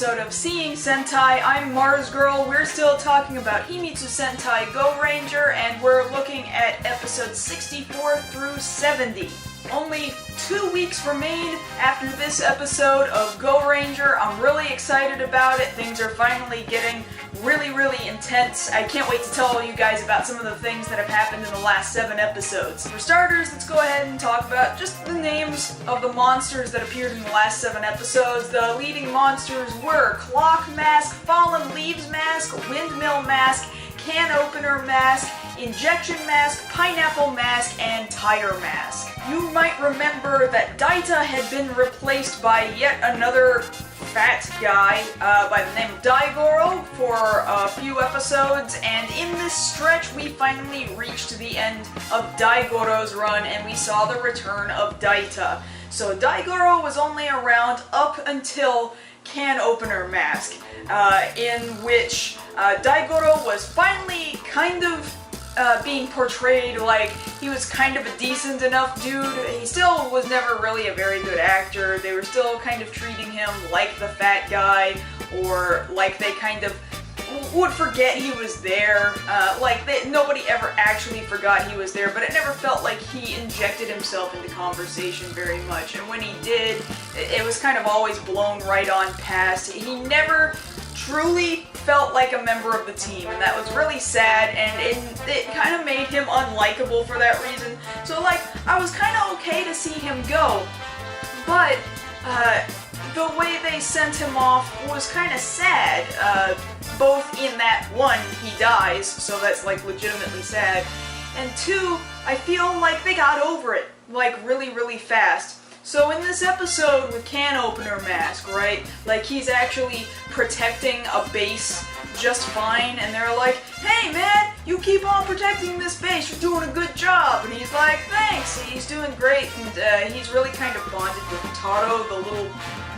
episode of Seeing Sentai. I'm Mars Girl. We're still talking about Himitsu Sentai Goranger, and we're looking at episodes 64 through 70. Only 2 weeks remain after this episode of Goranger. I'm really excited about it. Things are finally getting really intense. I can't wait to tell you guys about some of the things that have happened in the last 7 episodes. For starters, let's go ahead and talk about just the names of the monsters that appeared in the last 7 episodes. The leading monsters were Clock Mask, Fallen Leaves Mask, Windmill Mask, Can Opener Mask, Injection Mask, Pineapple Mask, and Tire Mask. You might remember that Daita had been replaced by yet another fat guy by the name of Daigoro for a few episodes, and in this stretch we finally reached the end of Daigoro's run and we saw the return of Daita. So Daigoro was only around up until Can Opener Mask, in which Daigoro was finally kind of being portrayed like he was kind of a decent enough dude. He still was never really a very good actor. They were still kind of treating him like the fat guy, or like they kind of would forget he was there. Nobody ever actually forgot he was there, but it never felt like he injected himself into conversation very much. And when he did, it was kind of always blown right on past. He never truly felt like a member of the team, and that was really sad, and it kind of made him unlikable for that reason. So, I was kind of okay to see him go, but the way they sent him off was kind of sad, both in that, 1, he dies, so that's, legitimately sad, and 2, I feel like they got over it, really fast. So in this episode with Can Opener Mask, right, he's actually protecting a base just fine, and they're like, hey man, you keep on protecting this base, you're doing a good job, and he's like, thanks, he's doing great, and he's really kind of bonded with Taro, the little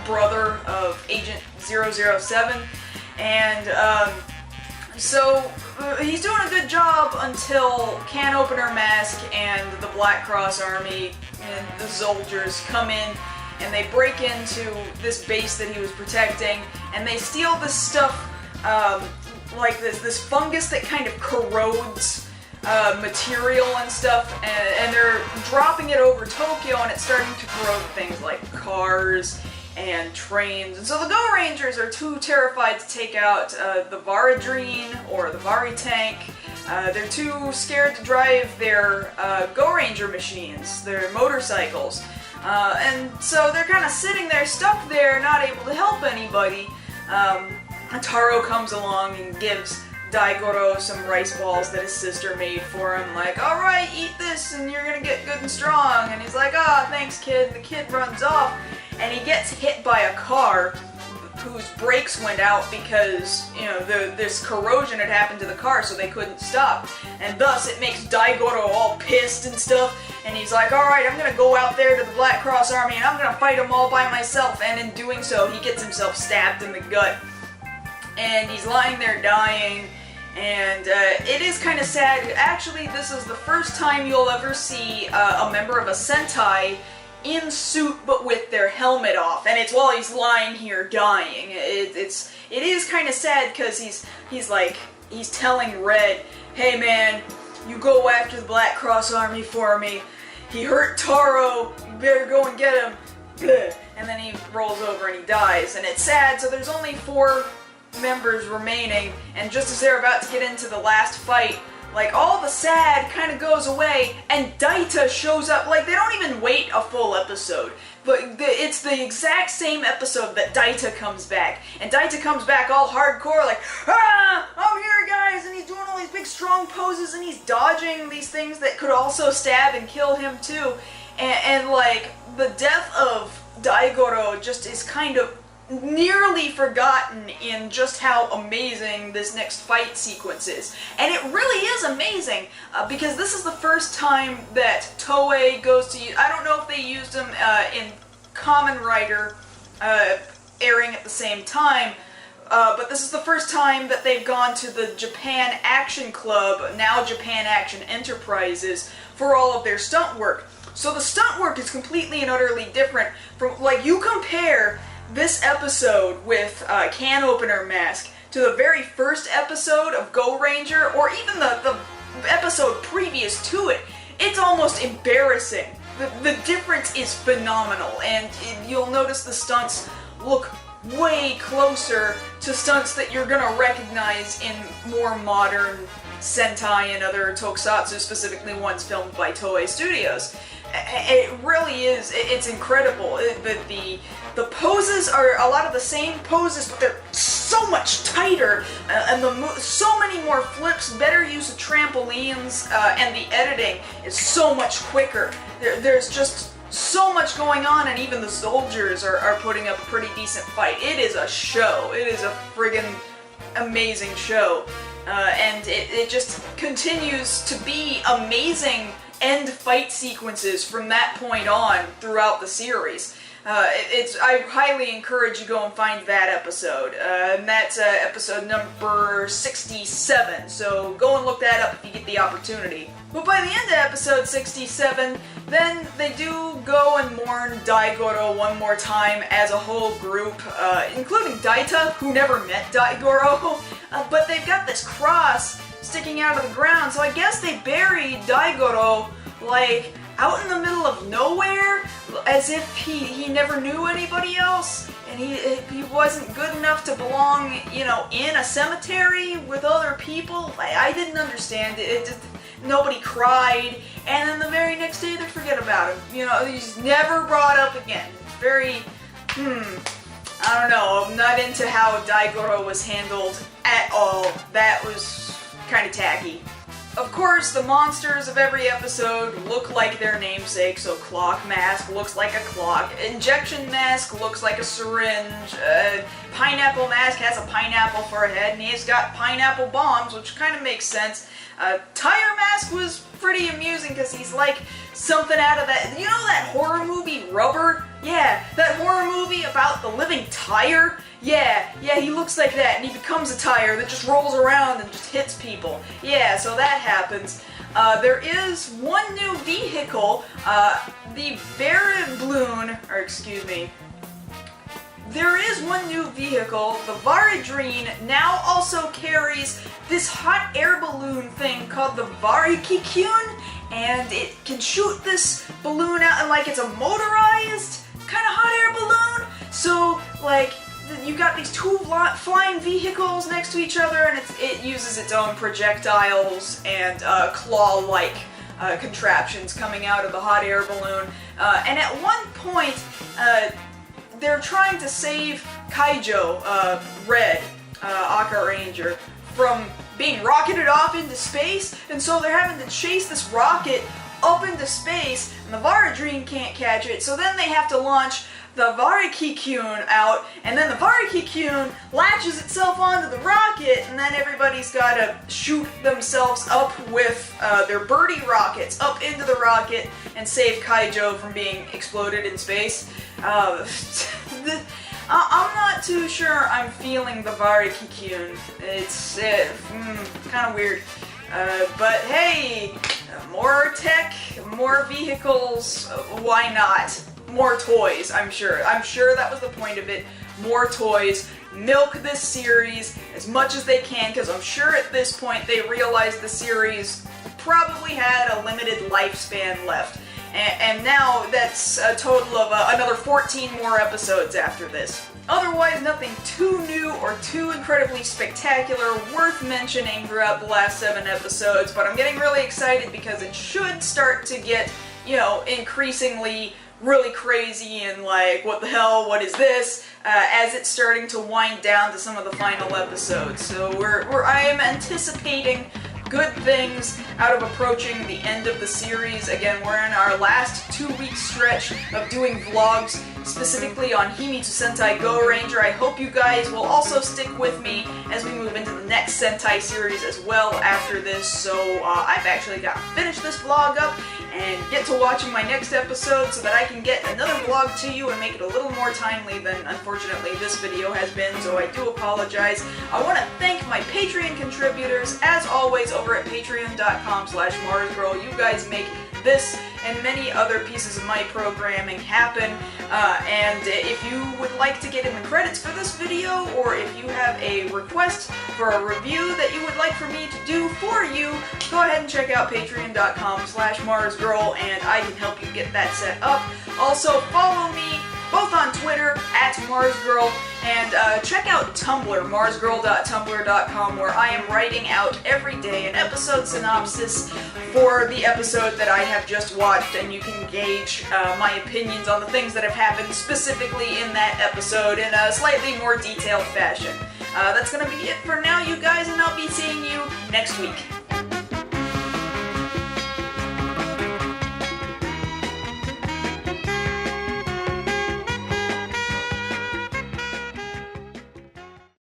brother of Agent 007, and so he's doing a good job until Can Opener Mask and the Black Cross Army and the soldiers come in and they break into this base that he was protecting, and they steal this stuff, this fungus that kind of corrodes material and stuff, and they're dropping it over Tokyo, and it's starting to corrode things like cars and trains. And so the Gorangers are too terrified to take out the Varadrine or the Vari tank. They're too scared to drive their Goranger machines, their motorcycles. And so they're kind of sitting there, stuck there, not able to help anybody. Taro comes along and gives Daigoro some rice balls that his sister made for him, alright, eat this and you're gonna get good and strong. And he's like, thanks kid. And the kid runs off, and he gets hit by a car whose brakes went out because, this corrosion had happened to the car, so they couldn't stop. And thus, it makes Daigoro all pissed and stuff, and he's like, alright, I'm gonna go out there to the Black Cross Army, and I'm gonna fight them all by myself, and in doing so, he gets himself stabbed in the gut. And he's lying there dying, and it is kind of sad. Actually, this is the first time you'll ever see a member of a Sentai in suit but with their helmet off, and it's while he's lying here dying. It is kind of sad because he's telling Red, hey man, you go after the Black Cross Army for me. He hurt Taro, you better go and get him. And then he rolls over and he dies, and it's sad. So there's only 4 members remaining, and just as they're about to get into the last fight, all the sad kind of goes away, and Daita shows up. They don't even wait a full episode, but it's the exact same episode that Daita comes back, and Daita comes back all hardcore, I'm here guys, and he's doing all these big strong poses, and he's dodging these things that could also stab and kill him too, and the death of Daigoro just is kind of nearly forgotten in just how amazing this next fight sequence is. And it really is amazing, because this is the first time that Toei goes to use, I don't know if they used them in Kamen Rider airing at the same time, but this is the first time that they've gone to the Japan Action Club, now Japan Action Enterprises, for all of their stunt work. So the stunt work is completely and utterly different from, you compare this episode with Can Opener Mask to the very first episode of Goranger, or even the episode previous to it, it's almost embarrassing. The difference is phenomenal, and you'll notice the stunts look way closer to stunts that you're gonna recognize in more modern Sentai and other tokusatsu, specifically ones filmed by Toei Studios. It really is, it's incredible. The poses are a lot of the same poses, but they're so much tighter, and so many more flips, better use of trampolines, and the editing is so much quicker. There's just so much going on, and even the soldiers are putting up a pretty decent fight. It is a show. It is a friggin' amazing show. And it just continues to be amazing end fight sequences from that point on throughout the series. I highly encourage you go and find that episode, and that's episode number 67, so go and look that up if you get the opportunity. But by the end of episode 67, then they do go and mourn Daigoro one more time as a whole group, including Daita, who never met Daigoro, but they've got this cross sticking out of the ground, so I guess they buried Daigoro, like, out in the middle of nowhere, as if he never knew anybody else, and he wasn't good enough to belong, you know, in a cemetery with other people. I didn't understand it. It just, nobody cried, and then the very next day they forget about him. You know, he's never brought up again. Very, I don't know, I'm not into how Daigoro was handled at all. That was kind of tacky. Of course, the monsters of every episode look like their namesake, so Clock Mask looks like a clock, Injection Mask looks like a syringe, Pineapple Mask has a pineapple for a head, and he's got pineapple bombs, which kind of makes sense. Tire Mask was pretty amusing because he's like something out of that, you know that horror movie Rubber? Yeah, that horror movie about the living tire? Yeah, he looks like that, and he becomes a tire that just rolls around and just hits people. Yeah, so that happens. There is one new vehicle, the Baron or excuse me, there is one new vehicle. The Varidrine now also carries this hot air balloon thing called the Varikikyun, and it can shoot this balloon out, and like it's a motorized kind of hot air balloon. So, like, you got these two flying vehicles next to each other, and it uses its own projectiles and claw-like contraptions coming out of the hot air balloon. And at one point, they're trying to save Kaijo, Red, Goranger, from being rocketed off into space, and so they're having to chase this rocket up into space, and the Varidrine can't catch it, so then they have to launch the Varikikyun out, and then the Varikikyun latches itself onto the rocket, and then everybody's gotta shoot themselves up with their birdie rockets up into the rocket and save Kaijo from being exploded in space. I'm not too sure I'm feeling the Varikikyun. It's kind of weird. But hey, more tech, more vehicles, why not? More toys, I'm sure. I'm sure that was the point of it. More toys. Milk this series as much as they can, because I'm sure at this point they realized the series probably had a limited lifespan left. And now that's a total of another 14 more episodes after this. Otherwise, nothing too new or too incredibly spectacular worth mentioning throughout the last 7 episodes, but I'm getting really excited because it should start to get, you know, increasingly really crazy and like, what the hell, what is this, as it's starting to wind down to some of the final episodes. So I am anticipating good things out of approaching the end of the series. Again, we're in our last 2-week stretch of doing vlogs, specifically on Himitsu Sentai Goranger. I hope you guys will also stick with me as we move into the next Sentai series as well after this. So I've actually got to finish this vlog up and get to watching my next episode so that I can get another vlog to you and make it a little more timely than unfortunately this video has been, so I do apologize. I want to thank my Patreon contributors, as always, over at patreon.com/MarsGirl. You guys make this and many other pieces of my programming happen. And if you would like to get in the credits for this video, or if you have a request for a review that you would like for me to do for you, go ahead and check out patreon.com/MarsGirl, and I can help you get that set up. Also, follow me both on Twitter, @MarsGirl, and check out Tumblr, marsgirl.tumblr.com, where I am writing out every day an episode synopsis for the episode that I have just watched, and you can gauge my opinions on the things that have happened specifically in that episode in a slightly more detailed fashion. That's gonna be it for now, you guys, and I'll be seeing you next week.